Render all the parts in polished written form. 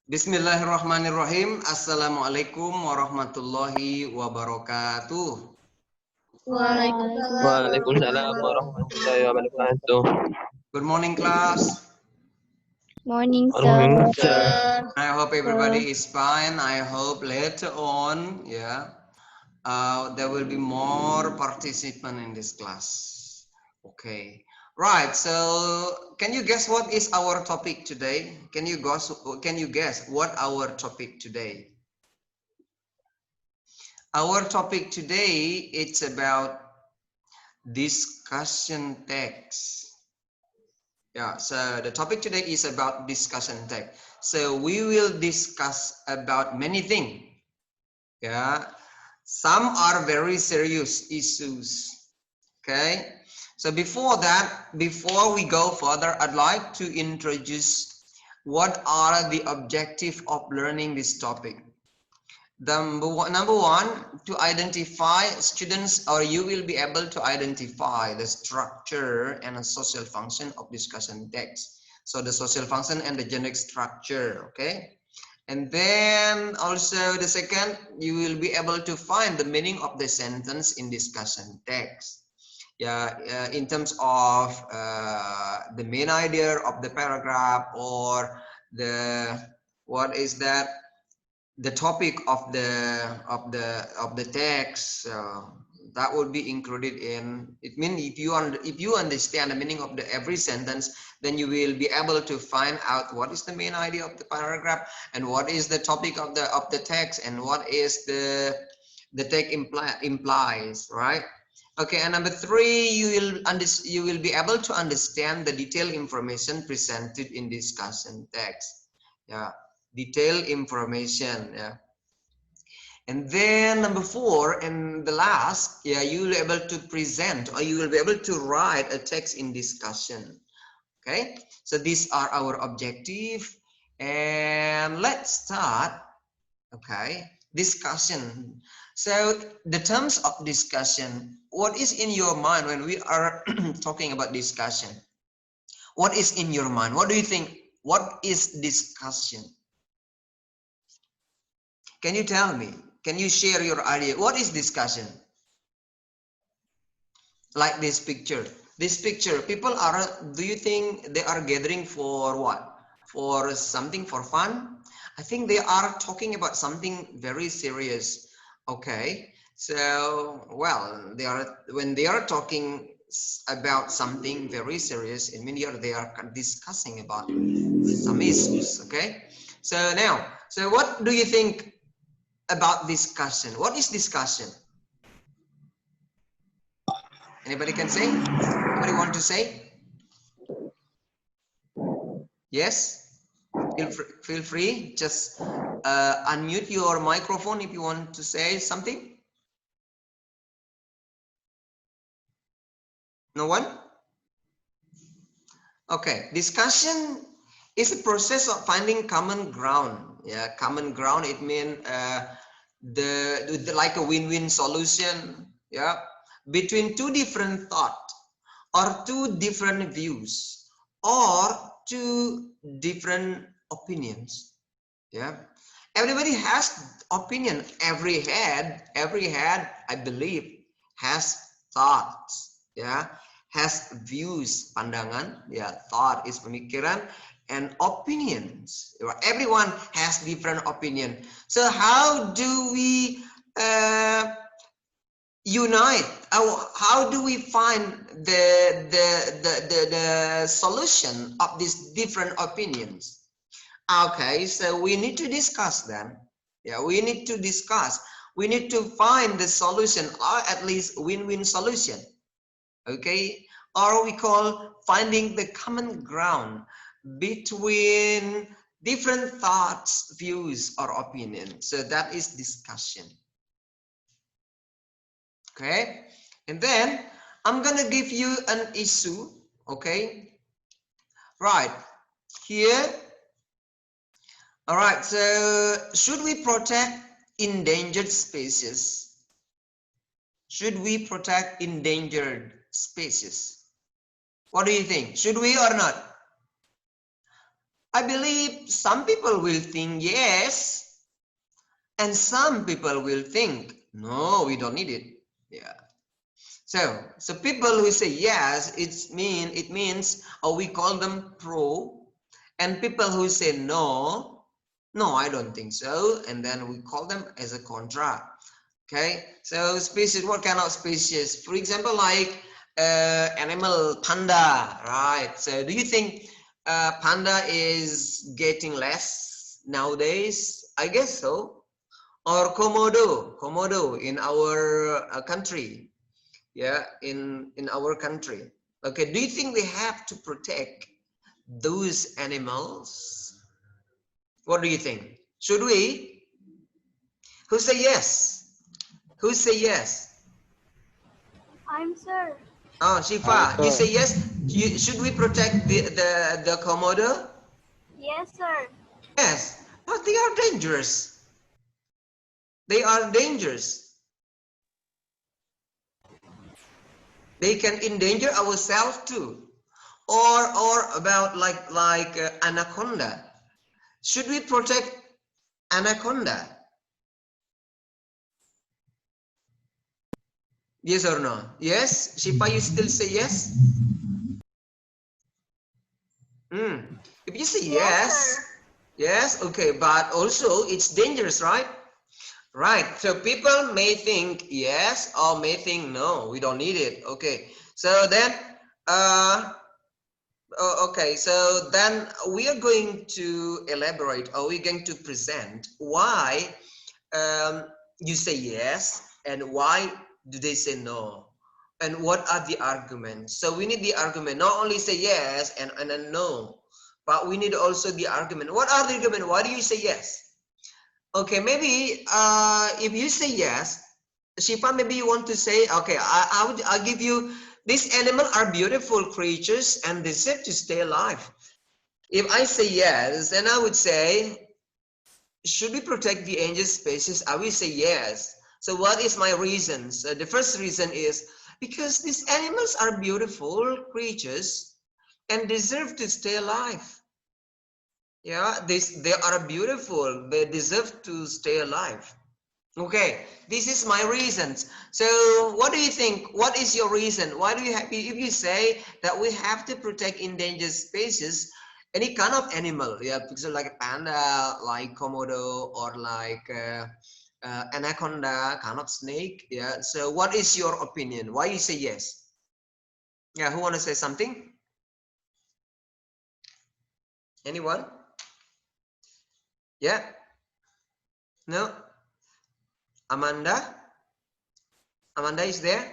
Bismillahirrahmanirrahim. Assalamualaikum warahmatullahi wabarakatuh. Waalaikumsalam warahmatullahi wabarakatuh. Good morning, class. Morning, Morning, sir. sir. I hope everybody is fine. I hope later on, there will be more participant in this class. Okay. Right. So, can you guess what is our topic today? Can you guess what our topic today? Our topic today, it's about discussion text. Yeah, so the topic today is about discussion text. So we will discuss about many things. Yeah, some are very serious issues. Okay, so before that, before we go further, I'd like to introduce what are the objective of learning this topic. Number one, to identify students, or you will be able to identify the structure and a social function of discussion text. So the social function and the generic structure, okay? And then also the second, you will be able to find the meaning of the sentence in discussion text. In terms of the main idea of the paragraph, or the topic of the text, that would be included in it. Means if you understand the meaning of every sentence, then you will be able to find out what is the main idea of the paragraph, and what is the topic of the text, and what is the text implies, right? Okay, and number three, you will be able to understand the detailed information presented in discussion text. Detailed information. And then number four, and the last, you will be able to present, or you will be able to write a text in discussion. Okay, so these are our objective, and let's start. Okay, discussion. So the terms of discussion, what is in your mind when we are talking about discussion? What is in your mind? What do you think? What is discussion? Can you tell me? Can you share your idea? What is discussion? Like this picture. This picture, people are, do you think they are gathering for what? For something for fun? I think they are talking about something very serious. Okay. So, well, when they are talking about something very serious, it means they are discussing about some issues. Okay. So now, so what do you think about discussion? What is discussion? Anybody can say? Anybody want to say? Yes? Feel free. Just unmute your microphone if you want to say something. No one? Okay. Discussion is a process of finding common ground. Yeah, common ground. It means like a win-win solution. Yeah, between two different thoughts, or two different views, or two different opinions. Yeah, everybody has opinion. Every head I believe has thoughts. Yeah, has views, pandangan. Yeah, thought is pemikiran, and opinions. Everyone has different opinion. So how do we unite? How do we find the solution of these different opinions? Okay, so we need to discuss them. Yeah, we need to discuss. We need to find the solution, or at least win-win solution. Okay, or we call finding the common ground between different thoughts, views, or opinions. So that is discussion. Okay, and then I'm gonna give you an issue. Okay, right here. All right, so should we protect endangered species? Should we protect endangered species? What do you think? Should we or not? I believe some people will think yes, and some people will think no, we don't need it. Yeah. So people who say yes, it means, or we call them pro, and people who say no, no, I don't think so, and then we call them as a contra. Okay, so species, what kind of species? For example, like animal panda, right? So do you think panda is getting less nowadays? I guess so. Or komodo in our country, yeah, in our country. Okay, do you think we have to protect those animals? What do you think? Should we? Who say yes? Who say yes? I'm sir. Oh, Shifa, you say yes. Should we protect the komodo? Yes, sir. Yes, but they are dangerous. They are dangerous. They can endanger ourselves too. Or about like anaconda. Should we protect anaconda? Yes or no? Yes, Shifa, you still say yes. If you say Yes, yes, sir. yes, okay, but also it's dangerous, right? Right. So people may think yes or may think no, we don't need it. Okay. So then, okay. So then we are going to elaborate, or we're going to present why you say yes and why do they say no, and what are the arguments. So we need the argument, not only say yes and then no, but we need also the argument. What are the argument? Why do you say yes? Okay, maybe if you say yes, Shifa, maybe you want to say, okay, I'll give you, these animals are beautiful creatures and deserve to stay alive. If I say yes, then I would say, should we protect the endangered species? I will say yes. So what is my reason? So the first reason is because these animals are beautiful creatures and deserve to stay alive. Yeah, they are beautiful. They deserve to stay alive. Okay, this is my reasons. So what do you think? What is your reason? Why do you have, if you say that we have to protect endangered species, any kind of animal, yeah, because like a panda, like komodo, or like anaconda, kind of snake, yeah. So what is your opinion? Why you say yes? Yeah, who want to say something? Anyone? Yeah? No? Amanda? Amanda is there?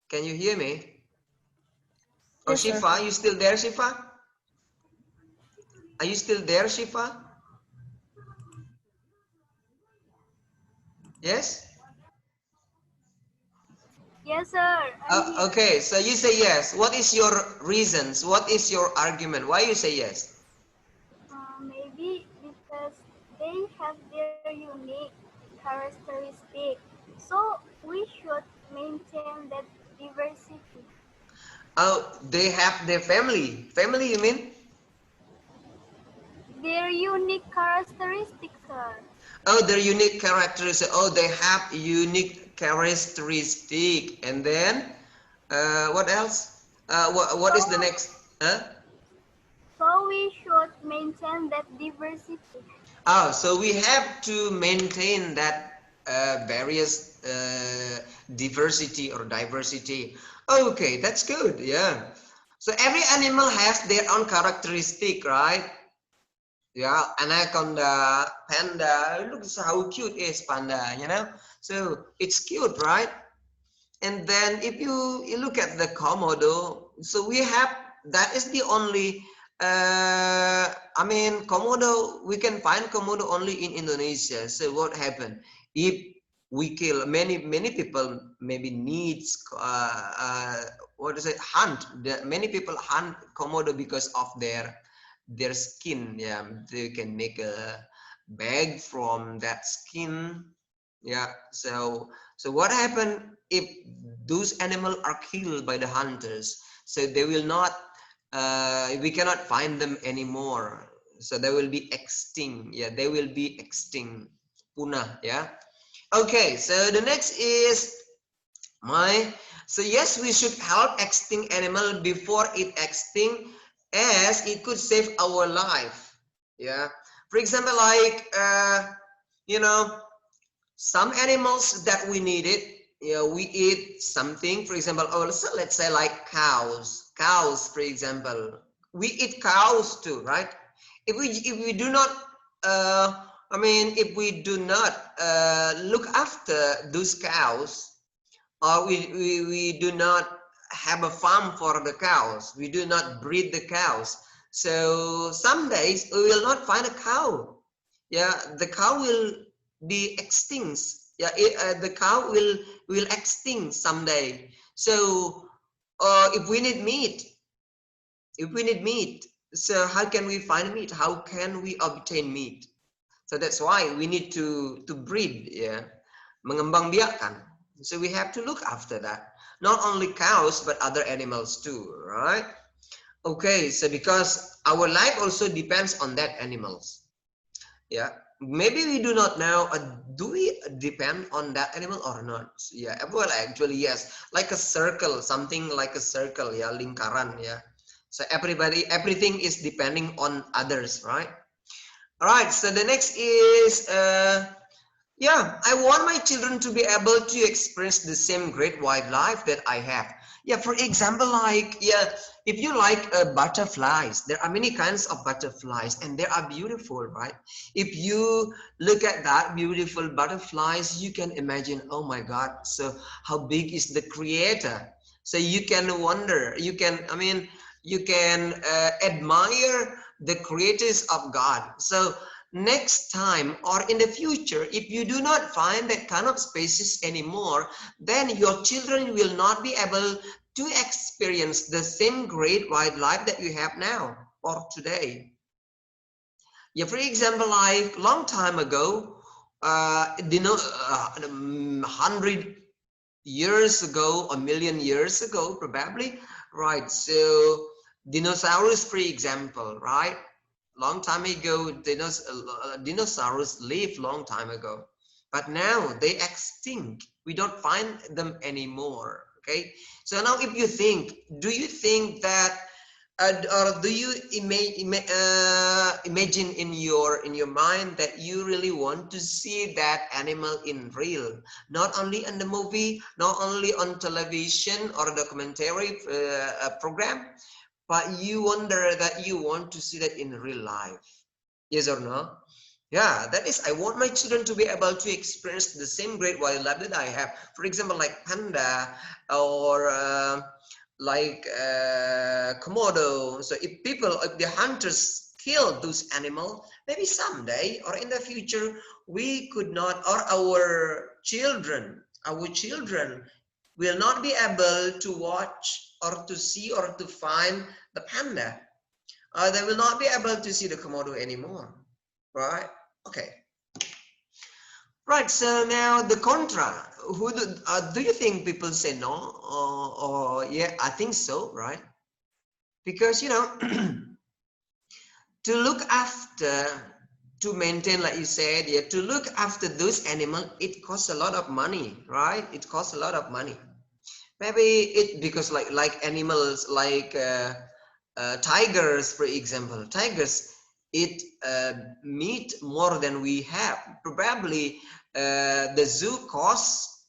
Can you hear me? Oh, Yes, sir. Shifa, you still there, Shifa? Are you still there, Shifa? Yes? Yes, sir. I'm here. Okay, so you say yes. What is your reasons? What is your argument? Why you say yes? Maybe because they have their unique characteristic. So we should maintain that diversity. Oh, they have their family. Family, you mean? Their unique characteristics, sir. Oh, their unique characteristics. Oh, they have unique characteristic. And then, what else? What is the So, next? Huh? so we should maintain that diversity. Oh, so we have to maintain that various diversity or diversity. Okay, that's good. Yeah. So every animal has their own characteristic, right? Yeah, anaconda, panda. Look how cute is panda, you know? So it's cute, right? And then if you look at the komodo, so we have, that is the only I mean komodo, we can find komodo only in Indonesia. So what happened if we kill many people maybe needs what is it, hunt, many people hunt komodo because of their skin. Yeah, they can make a bag from that skin. Yeah, so what happened if those animals are killed by the hunters? So they will not we cannot find them anymore. So they will be extinct. Yeah, they will be extinct. Punah. Yeah. Okay. So the next is so yes, we should help extinct animal before it extinct, as it could save our life. Yeah. For example, like you know, some animals that we needed, we eat something. For example, also let's say like cows, for example, we eat cows too, right? If we do not if we do not look after those cows, or we do not have a farm for the cows, we do not breed the cows, so some days we will not find a cow. Yeah, the cow will be extinct. Yeah, the cow will extinct someday. So if we need meat, so how can we find meat? How can we obtain meat? So that's why we need to breed. Yeah, mengembangbiakkan. So we have to look after that, not only cows but other animals too, right? Okay, so because our life also depends on that animals. Yeah, maybe we do not know, do we depend on that animal or not? Yeah, well, actually yes, like a circle, something like a circle. Yeah, lingkaran. Yeah, so everything is depending on others, right? All right, so the next is yeah, I want my children to be able to experience the same great wildlife that I have. Yeah, for example, like, yeah, if you like butterflies, there are many kinds of butterflies and they are beautiful, right? If you look at that beautiful butterflies, you can imagine, oh my God, so how big is the creator? So you can wonder, you can admire the creators of God. So next time or in the future, if you do not find that kind of species anymore, then your children will not be able to experience the same great wildlife that you have now or today. Yeah, for example, like long time ago, 100 years ago, a million years ago, probably, right? So dinosaurs, for example, right? Long time ago, dinosaurs lived long time ago, but now they extinct. We don't find them anymore. Okay, so now if you think, do you think that or do you imagine in your mind that you really want to see that animal in real, not only in the movie, not only on television or documentary program, but you wonder that you want to see that in real life? Yes or no? Yeah, that is, I want my children to be able to experience the same great wildlife that I have. For example, like panda or Komodo. So if the hunters kill those animals, maybe someday or in the future, we could not, or our children will not be able to watch or to see or to find the panda. They will not be able to see the Komodo anymore, right? Okay. Right, so now the contra. Do you think people say no? Or yeah, I think so, right? Because, to look after, to maintain, like you said, yeah, to look after those animals, it costs a lot of money, right? It costs a lot of money. Maybe it because like animals like tigers, for example, tigers eat meat more than we have. Probably the zoo costs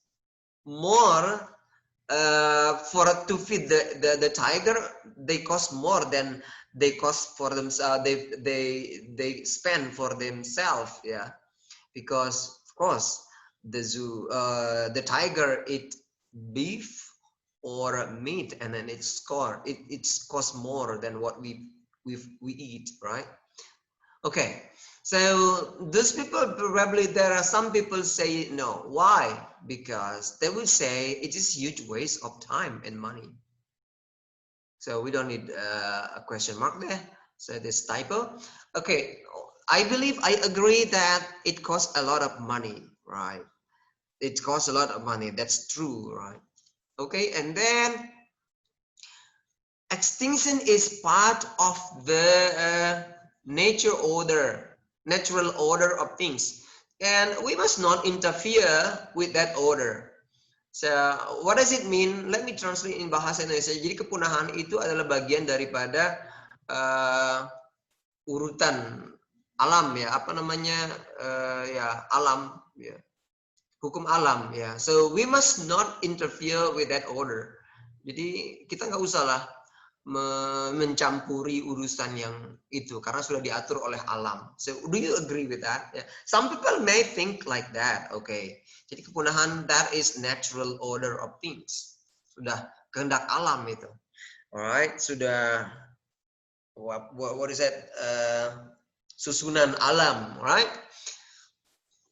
more for to feed the tiger. They cost more than they cost for themselves. They spend for themselves. Yeah, because of course the tiger eat beef or meat, and then it's cost more than what we eat, right? Okay, so those people, probably there are some people say no. Why? Because they will say it is huge waste of time and money. So we don't need a question mark there. So this typo. Okay, I agree that it costs a lot of money, right? It costs a lot of money. That's true, right? Okay, and then Extinction is part of the natural order of things, and we must not interfere with that order. So, what does it mean? Let me translate in bahasa Indonesia. Jadi kepunahan itu adalah bagian daripada urutan alam ya, apa namanya ya alam ya, hukum alam ya. So we must not interfere with that order. Jadi kita nggak usah lah mencampuri urusan yang itu karena sudah diatur oleh alam. So do you agree with that? Yeah. Some people may think like that. Okay. Jadi kepunahan, that is natural order of things. Sudah kehendak alam itu. Alright, sudah what is that? Susunan alam, right?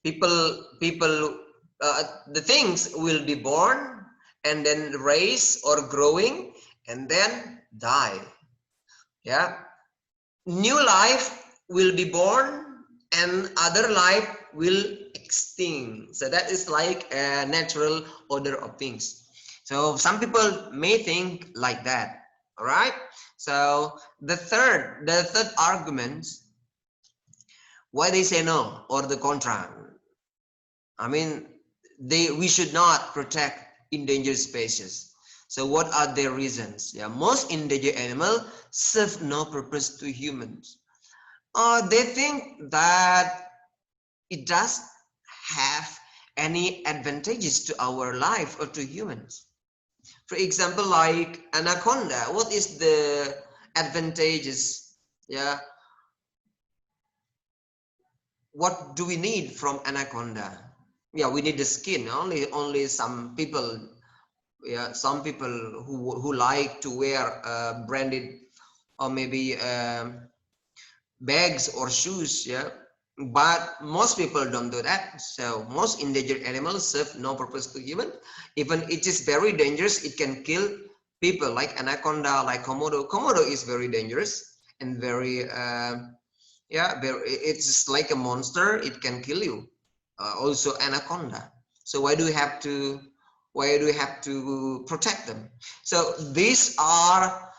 People the things will be born and then raise or growing and then die. Yeah, new life will be born and other life will extinct. So that is like a natural order of things. So some people may think like that. All right. So the third argument, why they say no or the contra. I mean, we should not protect endangered species. So what are their reasons? Yeah, most endangered animals serve no purpose to humans. They think that it does have any advantages to our life or to humans. For example, like anaconda, what is the advantages? Yeah. What do we need from anaconda? Yeah, we need the skin. Only some people, yeah, some people who like to wear branded or maybe bags or shoes, yeah, but most people don't do that. So most endangered animals serve no purpose to human. Even it is very dangerous, it can kill people, like anaconda, like komodo is very dangerous and very yeah, it's like a monster, it can kill you. Also anaconda. So why do we have to protect them? So these are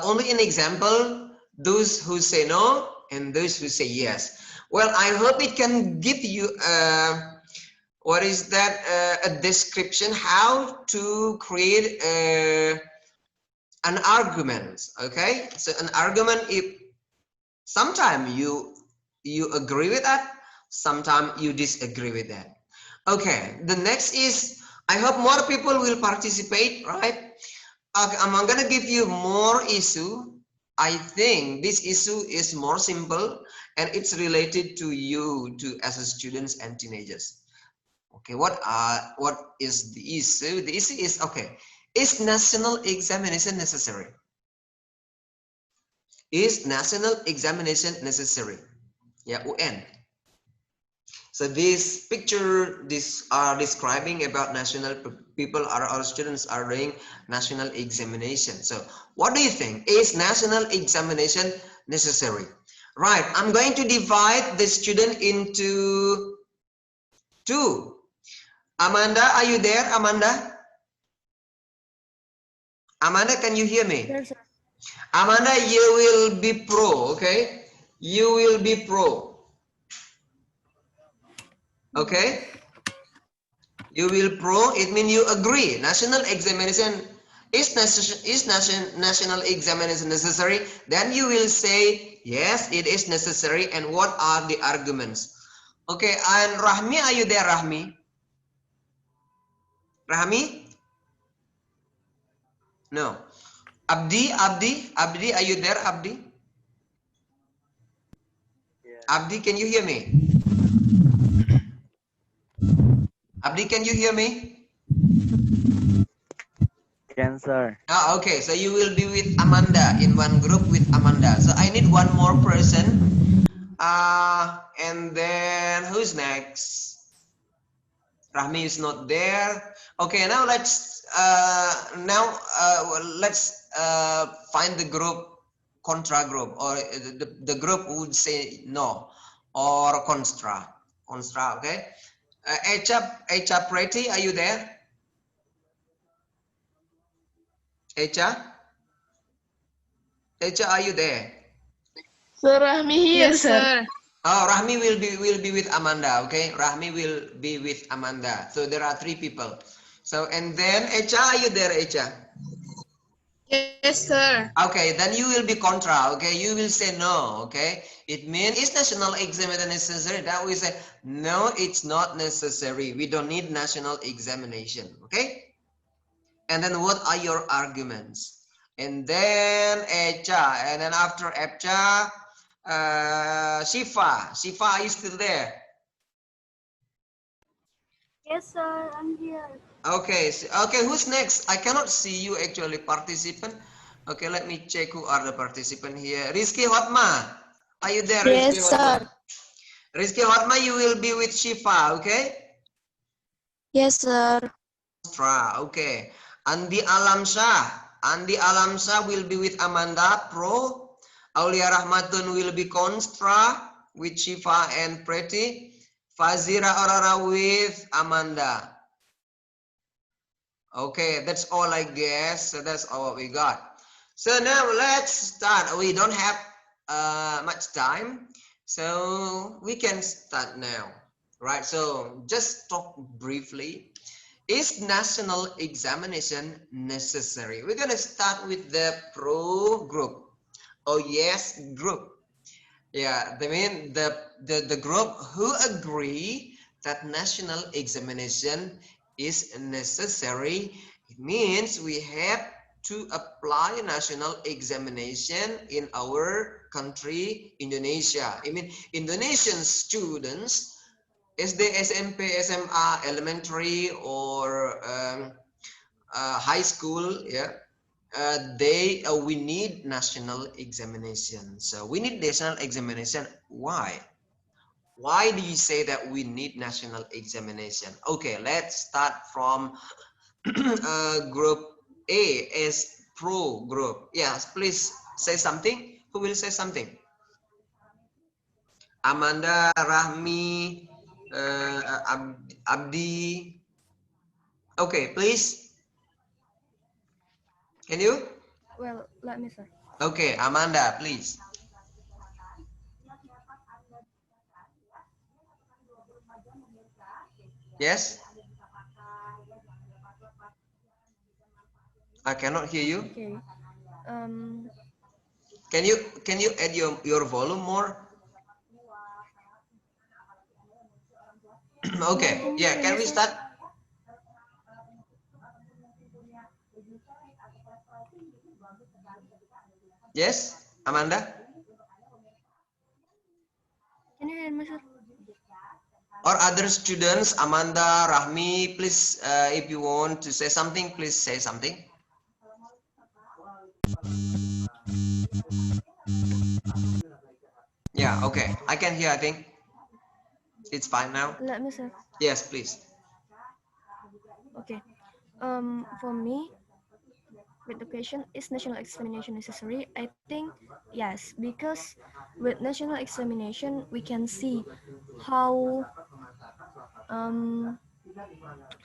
only an example, those who say no and those who say yes. Well, I hope it can give you what is that, a description how to create an argument. Okay, so an argument, if sometimes you agree with that, sometimes you disagree with that. Okay, the next is, I hope more people will participate, right? I'm gonna give you more issue. I think this issue is more simple and it's related to you as a students and teenagers. Okay, what is the issue? The issue is, okay, is national examination necessary? Is national examination necessary? Yeah, UN. So this picture, these are describing about national people, our students are doing national examination. So what do you think? Is national examination necessary? Right, I'm going to divide the student into two. Amanda, are you there, Amanda? Amanda, can you hear me? Yes, sir. Amanda, you will be pro, okay? You will be pro. Okay, you will pro, it means you agree national examination is national examination necessary. Then you will say yes, it is necessary. And what are the arguments? Okay, and Rahmi, are you there, Rahmi? Rahmi? No. Abdi, are you there, Abdi? Abdi, can you hear me? Abdi, can you hear me? Yes, sir. Okay, so you will be with Amanda, in one group with Amanda. So I need one more person. And then who's next? Rahmi is not there. Okay, now let's find the group, contra group, or the group who would say no, or constra. Okay. Echa Preti, are you there? Echa? Echa, are you there? Sir Rahmi here, Yes, sir. sir. Oh, Rahmi will be with Amanda. Okay, Rahmi will be with Amanda. So there are 3 people. So and then Echa, are you there, Echa? Yes, sir. Okay, then you will be contra. Okay, you will say no. Okay, it means is national examination necessary? That we say no, it's not necessary. We don't need national examination. Okay, and then what are your arguments? And then Echa, and then after Echa, Shifa, are you still there? Yes, sir, I'm here. Okay, okay, who's next? I cannot see you actually, participant. Okay, let me check who are the participant here. Rizky Hotma, are you there, Rizky Yes, Hotma? sir. Rizky Hotma, you will be with Shifa, okay? Yes, sir. Okay. Andi Alamsyah will be with Amanda, pro. Aulia Rahmatun will be constra with Shifa and Pretty. Fazira Aurora with Amanda. Okay, that's all I guess. So that's all we got. So now let's start. We don't have much time, so we can start now. Right, so just talk briefly. Is national examination necessary? We're gonna start with the pro group. Oh yes, group. Yeah, I mean the group who agree that national examination is necessary. It means we have to apply national examination in our country, Indonesia. I mean, Indonesian students, SD, SMP, SMA, elementary or high school, yeah, we need national examination. So we need national examination. Why do you say that we need national examination? Okay, let's start from group A as pro group. Yes, please say something. Who will say something? Amanda, Rahmi, Abdi. Okay, please. Can you? Well, let me, sir. Okay, Amanda, please. Yes, I cannot hear you. Okay. Um, Can you add your volume more? Okay, can you yeah. hear Can me, we sir? start? Yes, Amanda. Can you hear me, sir? Or other students, Amanda, Rahmi, please, if you want to say something, please say something. Yeah, okay. I can hear, I think. It's fine now. Let me, sir. Yes, please. Okay. For me, with the question, is national examination necessary? I think yes, because with national examination we can see how um,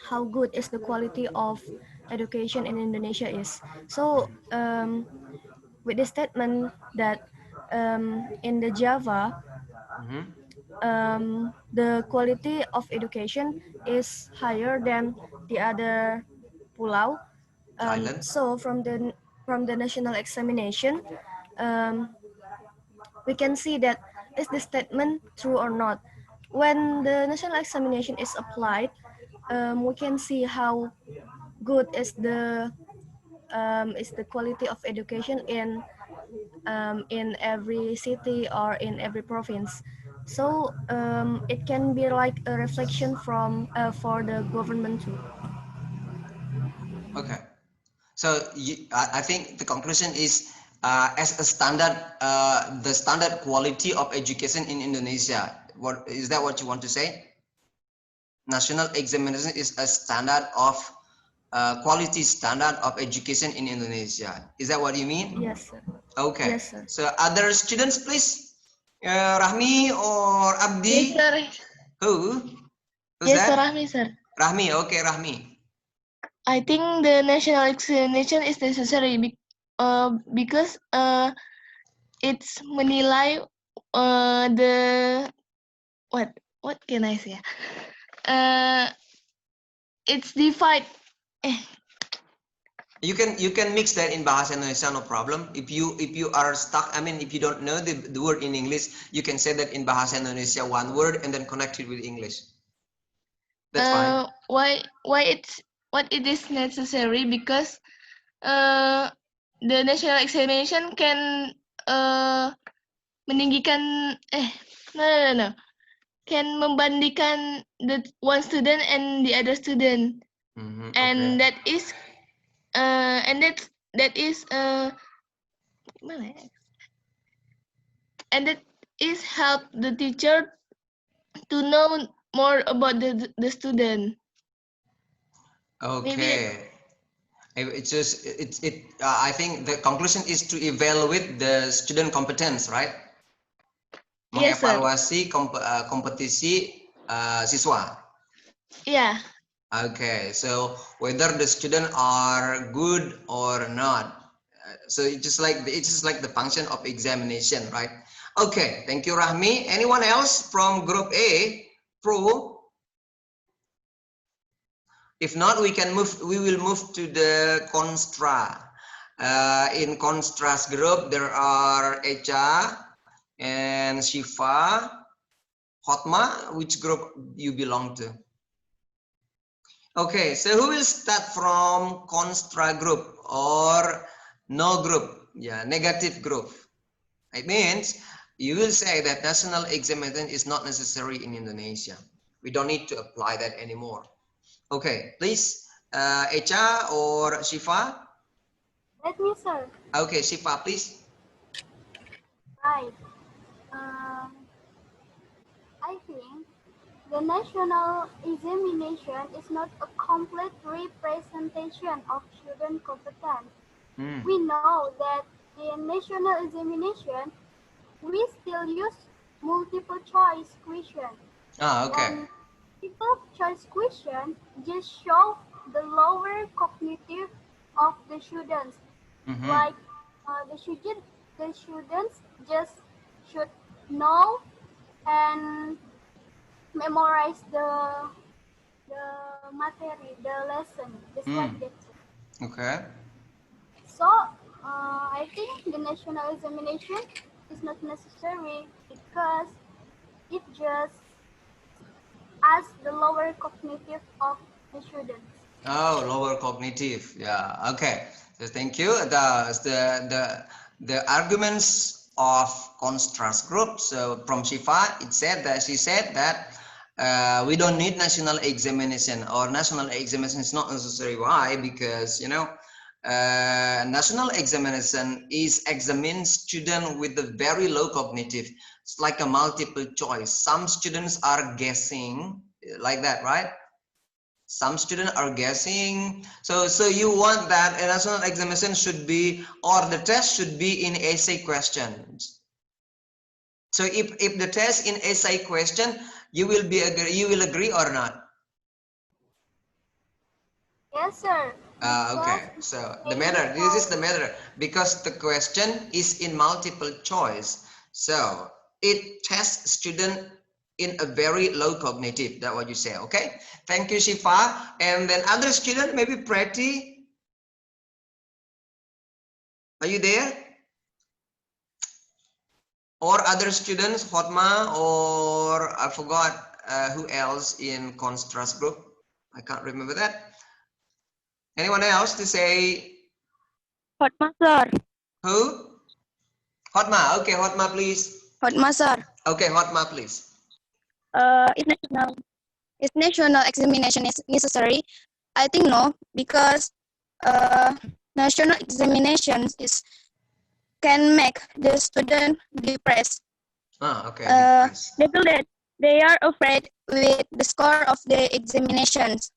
how good is the quality of education in Indonesia is. So with the statement that in the Java the quality of education is higher than the other pulau. Island. So from the national examination, um, we can see that is the statement true or not. When the national examination we can see how good is the quality of education in every city or in every province. So it can be like a reflection from for the government too. Okay. So I think the conclusion is as a standard, the standard quality of education in Indonesia. What is that? What you want to say? National examination is a standard of quality standard of education in Indonesia. Is that what you mean? Yes, sir. Okay. Yes, sir. So other students, please. Rahmi or Yes, Abdi? sir. Who? Who's Yes, sir, that? Rahmi, sir. Rahmi. Okay, Rahmi. I think the national examination is necessary because it's menilai the what can I say? It's divide. You can mix that in Bahasa Indonesia, no problem. If you are stuck, I mean, if you don't know the word in English, you can say that in Bahasa Indonesia one word and then connect it with English. That's fine. Why it is necessary? Because the national examination can meninggikan no can membandingkan the one student and the other student, and Okay. that is gimana ya? And that is help the teacher to know more about the student. Okay. It's just I think the conclusion is to evaluate the student competence, right? Yes, sir. Mengevaluasi kompetisi siswa. Yeah. Okay, so whether the student are good or not. So it's just like the function of examination, right? Okay, thank you, Rahmi. Anyone else from group A? Pro? If not, we will move to the constra. In contrast group, there are Echa and Shifa. Hotma, which group you belong to? Okay, so who will start from constra group or no group? Yeah, negative group. It means you will say that national examination is not necessary in Indonesia. We don't need to apply that anymore. Okay, please, Echa or Shifa? Let me, sir. Okay, Shifa, please. Right. Um, I think the national examination is not a complete representation of student competence. We know that in national examination, we still use multiple choice question. Okay. And multiple choice question just show the lower cognitive of the students. Like the students just should know and memorize the material, the lesson, just like that. Okay. So I think the national examination is not necessary because it just asks the lower cognitive of the students. Oh, lower cognitive. Yeah. Okay. So thank you. The arguments of contrast group. So from Shifa, she said that we don't need national examination, or national examination is not necessary. Why? Because national examination is examine student with a very low cognitive. It's like a multiple choice. Some students are guessing like that, right? Some students are guessing. So you want that a national examination should be, or the test should be in essay questions. So if the test in essay question, you will agree or not? Yes, sir. Okay, so this is the matter, because the question is in multiple choice. So it tests student in a very low cognitive. That's what you say. Okay, thank you, Shifa. And then other student, maybe Pretty. Are you there? Or other students, Hotma, or I forgot who else in contrast group. I can't remember that. Anyone else to say? Hotma, sir. Who? Hotma. Okay, Hotma, please. Hotma, sir. Okay, Hotma, please. Is national examination is necessary? I think no, because national examinations can make the student depressed. Okay. They feel that they are afraid with the score of the examinations.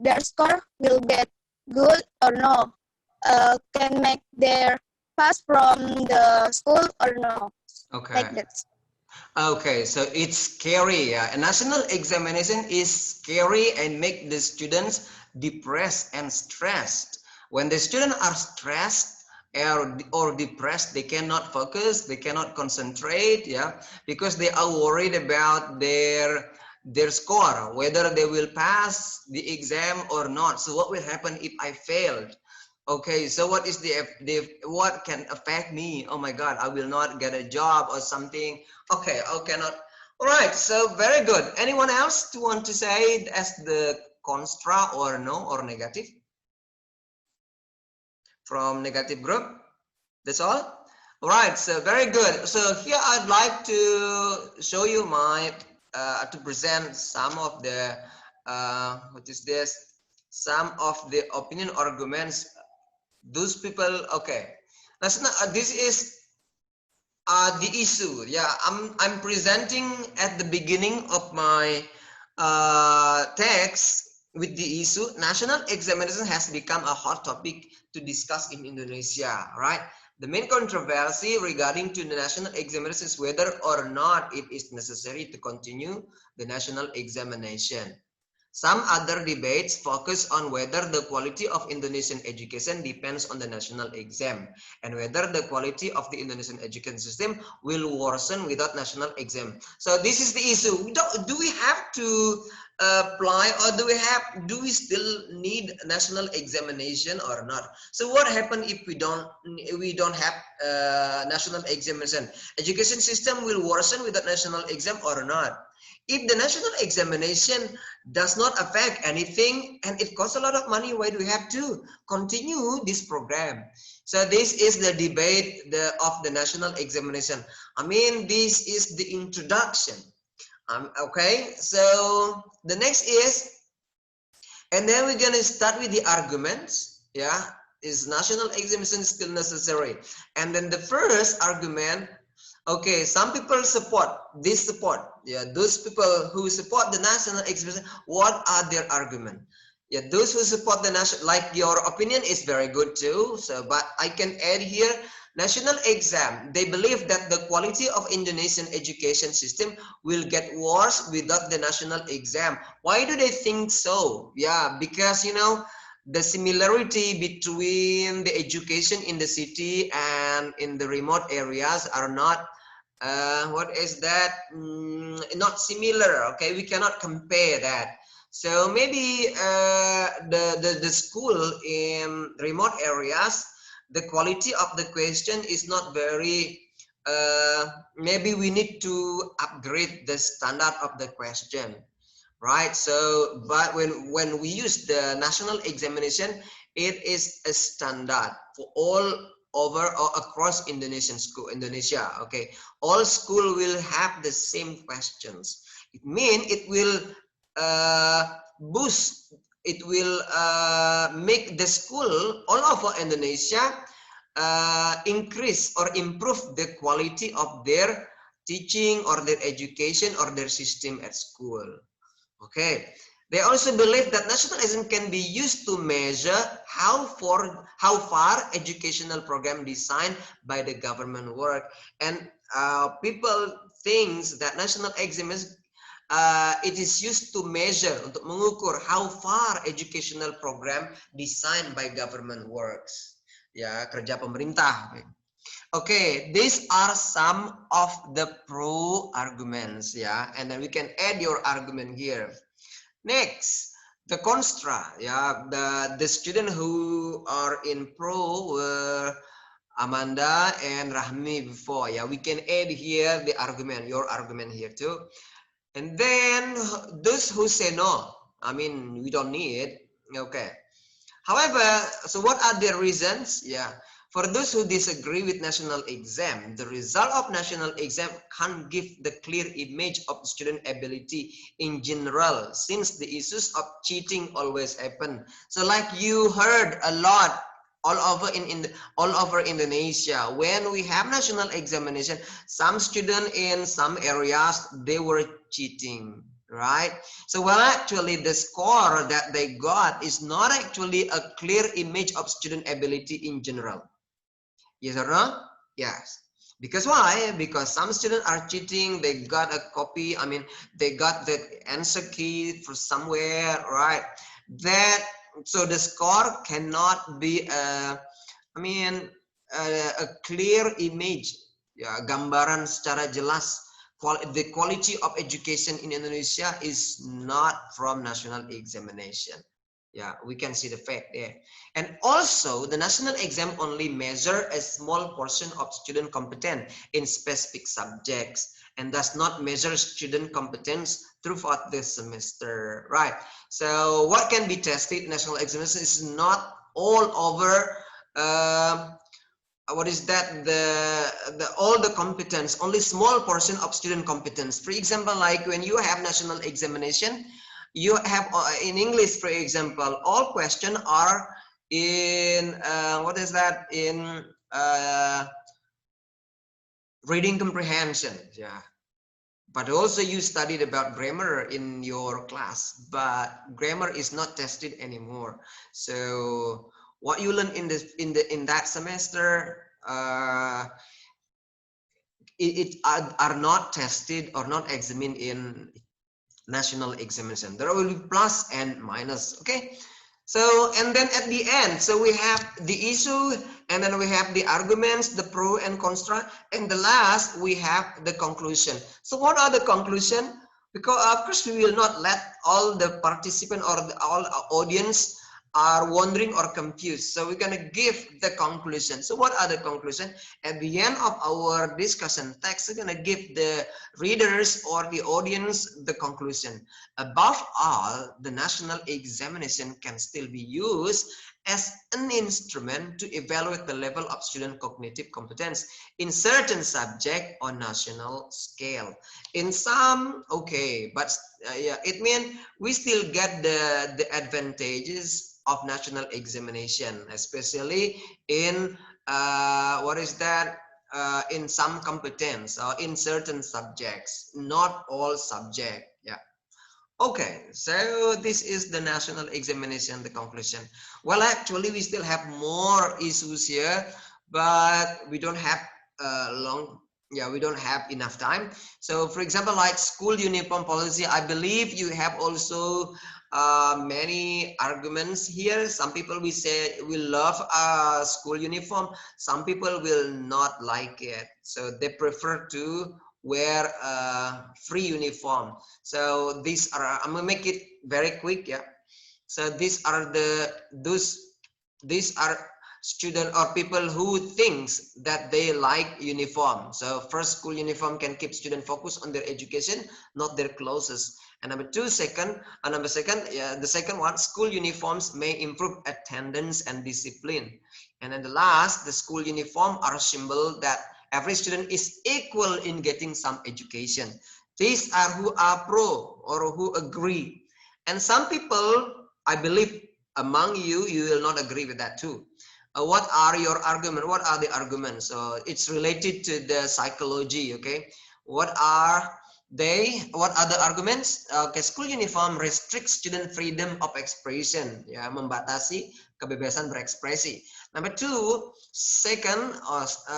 Their score will get good or no. Can make their pass from the school or no. Okay. Like that. Okay, so it's scary. Yeah. A national examination is scary and make the students depressed and stressed. When the students are stressed or depressed, they cannot focus, they cannot concentrate, yeah, because they are worried about their score, whether they will pass the exam or not. So what will happen if I failed? Okay, so what is the what can affect me? Oh my God, I will not get a job or something. Okay, I cannot. All right, so very good. Anyone else to want to say as the contra or no or negative from negative group? That's all. All right, so very good. So here I'd like to show you my to present some of the what is this? Some of the opinion arguments. Those people. Okay, that's not. This is the issue. Yeah, I'm presenting at the beginning of my text with the issue. National examination has become a hot topic to discuss in Indonesia, right? The main controversy regarding to the national examination is whether or not it is necessary to continue the national examination. Some other debates focus on whether the quality of Indonesian education depends on the national exam and whether the quality of the Indonesian education system will worsen without national exam. So this is the issue. Do we have to apply, or do we still need national examination or not? So what happens if we don't have national examination? Education system will worsen without national exam or not? If the national examination does not affect anything and it costs a lot of money, why do we have to continue this program? So this is the debate of the national examination. I mean, this is the introduction. Okay, so the next is, and then we're gonna start with the arguments. Yeah, is national examination still necessary? And then the first argument. Okay, some people support this support. Yeah, those people who support the national examination, what are their argument? Yeah, those who support the national, like your opinion is very good too. So, but I can add here, national exam. They believe that the quality of Indonesian education system will get worse without the national exam. Why do they think so? Yeah, because you know, the similarity between the education in the city and in the remote areas are not what is that, not similar. Okay, we cannot compare that. So maybe the school in remote areas, the quality of the question is not very maybe we need to upgrade the standard of the question, right? So but when we use the national examination, it is a standard for all over or across Indonesia. Okay, all school will have the same questions. It means it will boost, it will make the school all over Indonesia increase or improve the quality of their teaching or their education or their system at school. Okay, they also believe that national exam can be used to measure how far educational program designed by the government work. And people think that national exam is it is used to measure, untuk mengukur how far educational program designed by government works. Ya, kerja pemerintah. Okay, these are some of the pro arguments, yeah, and then we can add your argument here. Next, the contra, yeah, the student who are in pro were Amanda and Rahmi before, yeah, we can add here the argument, your argument here too. And then those who say no, I mean, we don't need it, okay. However, so what are the reasons? Yeah, for those who disagree with national exam, the result of national exam can't give the clear image of student ability in general, since the issues of cheating always happen. So like you heard a lot all over all over Indonesia, when we have national examination, some students in some areas, they were cheating. Right? So well, actually the score that they got is not actually a clear image of student ability in general. Yes or no? Yes. Because why? Because some students are cheating, they got a copy, I mean, they got the answer key for somewhere, right? That so the score cannot be a clear image, ya, gambaran secara jelas. The quality of education in Indonesia is not from national examination. Yeah, we can see the fact there. And also, the national exam only measure a small portion of student competence in specific subjects and does not measure student competence throughout the semester, right? So what can be tested national examination is not all over what is that, the all the competence, only small portion of student competence. For example, like when you have national examination, you have in English, for example, all questions are in what is that, in reading comprehension, yeah, but also you studied about grammar in your class, but grammar is not tested anymore. So what you learn in this in that semester it are not tested or not examined in national examination. There will be plus and minus. Okay, so and then at the end, so we have the issue, and then we have the arguments, the pro and contra, and the last we have the conclusion. So what are the conclusion? Because of course we will not let all the participant or all audience are wondering or confused. So we're gonna give the conclusion. So what are the conclusion? At the end of our discussion text, we're gonna give the readers or the audience the conclusion. Above all, the national examination can still be used as an instrument to evaluate the level of student cognitive competence in certain subject on national scale. In some, okay, but yeah, it means we still get the advantages of national examination, especially in what is that, in some competence or in certain subjects, not all subject. Yeah. Okay, so this is the national examination, the conclusion. Well, actually, we still have more issues here, but we don't have we don't have enough time. So, for example, like school uniform policy, I believe you have also many arguments here. Some people will say will love school uniform. Some people will not like it, so they prefer to wear free uniform. So these are, I'm gonna make it very quick, yeah. So these are these are student or people who thinks that they like uniform. So first, school uniform can keep student focused on their education, not their clothes. And number second, yeah, the second one, school uniforms may improve attendance and discipline. And then the last, the school uniform are a symbol that every student is equal in getting some education. These are who are pro or who agree. And some people, I believe among you, you will not agree with that too. What are your arguments? What are the arguments? So it's related to the psychology, okay? What are they? What are the arguments? Okay, school uniform restricts student freedom of expression, ya, membatasi kebebasan berekspresi. Number two, second,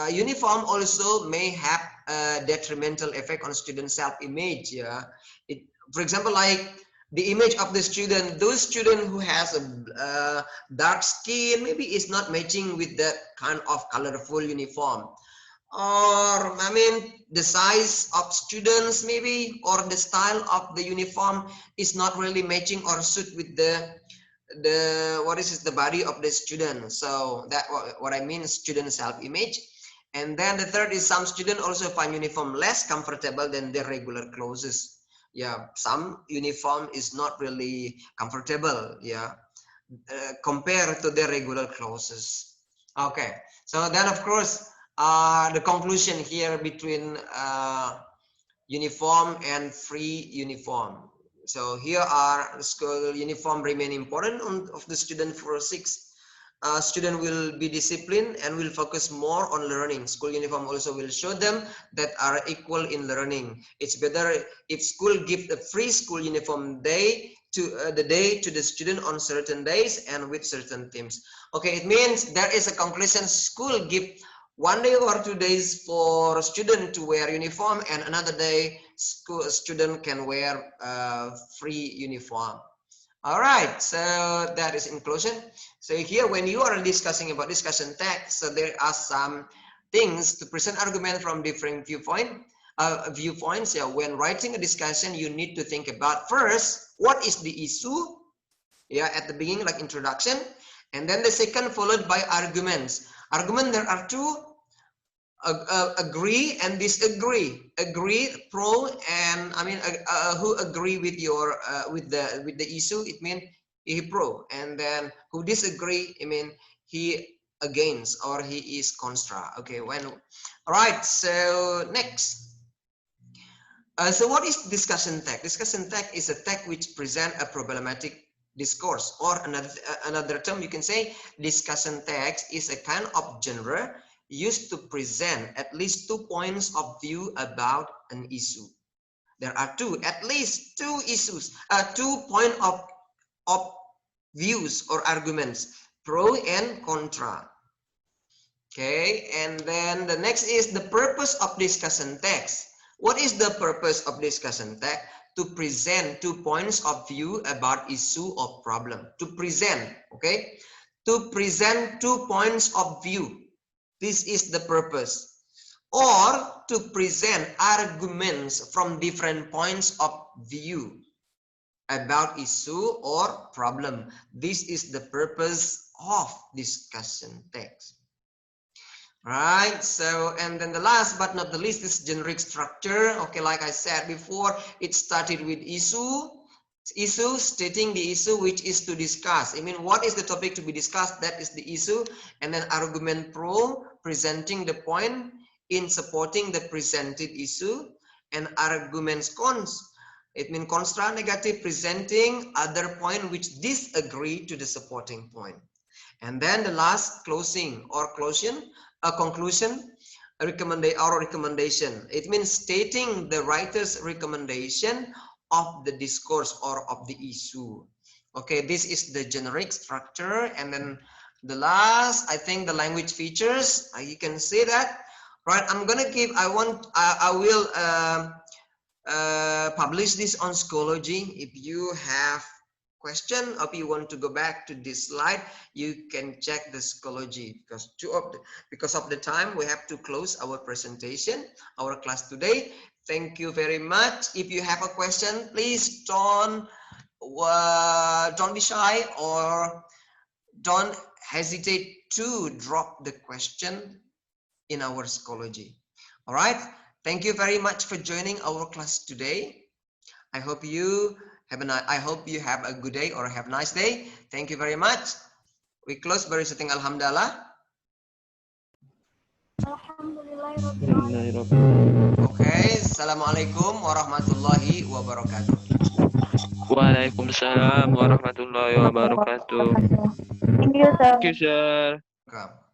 uniform also may have a detrimental effect on student self-image. Yeah, for example, like the image of the student, those student who has a dark skin maybe is not matching with that kind of colorful uniform, or I mean the size of students maybe, or the style of the uniform is not really matching or suit with the what is the body of the student. So that what I mean, student self-image. And then the third is some student also find uniform less comfortable than their regular clothes. Yeah, some uniform is not really comfortable, yeah, compared to their regular clothes. Okay, so then of course the conclusion here between uniform and free uniform. So here are school uniform remain important of the student for 6. Student will be disciplined and will focus more on learning. School uniform also will show them that are equal in learning. It's better if school give the free school uniform day to the student on certain days and with certain themes. Okay, it means there is a conclusion. School give 1 day or 2 days for student to wear uniform, and another day school student can wear free uniform. All right, so that is inclusion. So here, when you are discussing about discussion text, so there are some things to present argument from different viewpoints. Yeah, when writing a discussion, you need to think about first, what is the issue? Yeah, at the beginning, like introduction, and then the second followed by arguments. Argument, there are two: agree and disagree. Agree, pro, and I mean who agree with your with the issue, it means he pro, and then who disagree, I mean he against or he is contra. Okay, when all right, so next. So what is discussion text? Discussion text is a text which present a problematic discourse, or another term you can say discussion text is a kind of genre used to present at least 2 points of view about an issue. There are at least two issues, 2 point of views or arguments, pro and contra. Okay, and then the next is the purpose of discussion text. What is the purpose of discussion text? To present 2 points of view about issue or problem. To present, okay? To present 2 points of view. This is the purpose. Or to present arguments from different points of view about issue or problem. This is the purpose of discussion text. Right, so and then the last but not the least is generic structure. Okay, like I said before, it started with issue, stating the issue which is to discuss. I mean, what is the topic to be discussed? That is the issue. And then argument pro, presenting the point in supporting the presented issue, and arguments cons. It means contra, negative, presenting other point which disagree to the supporting point. And then the last closing or conclusion, a recommendation. It means stating the writer's recommendation of the discourse or of the issue. Okay, this is the generic structure. And then the last, I think the language features, you can see that. Right, I'm gonna give, I will publish this on Schoology. If you have question, or if you want to go back to this slide, you can check the Schoology, because of the time we have to close our presentation, our class today. Thank you very much. If you have a question, please don't be shy, or don't hesitate to drop the question in our Schoology. All right, thank you very much for joining our class today. I hope you have a good day or have a nice day. Thank you very much. We close by reciting Alhamdulillah. Okay, Assalamualaikum warahmatullahi wabarakatuh. Waalaikumsalam warahmatullahi wabarakatuh. Thank you, sir. Thank you, sir. Welcome.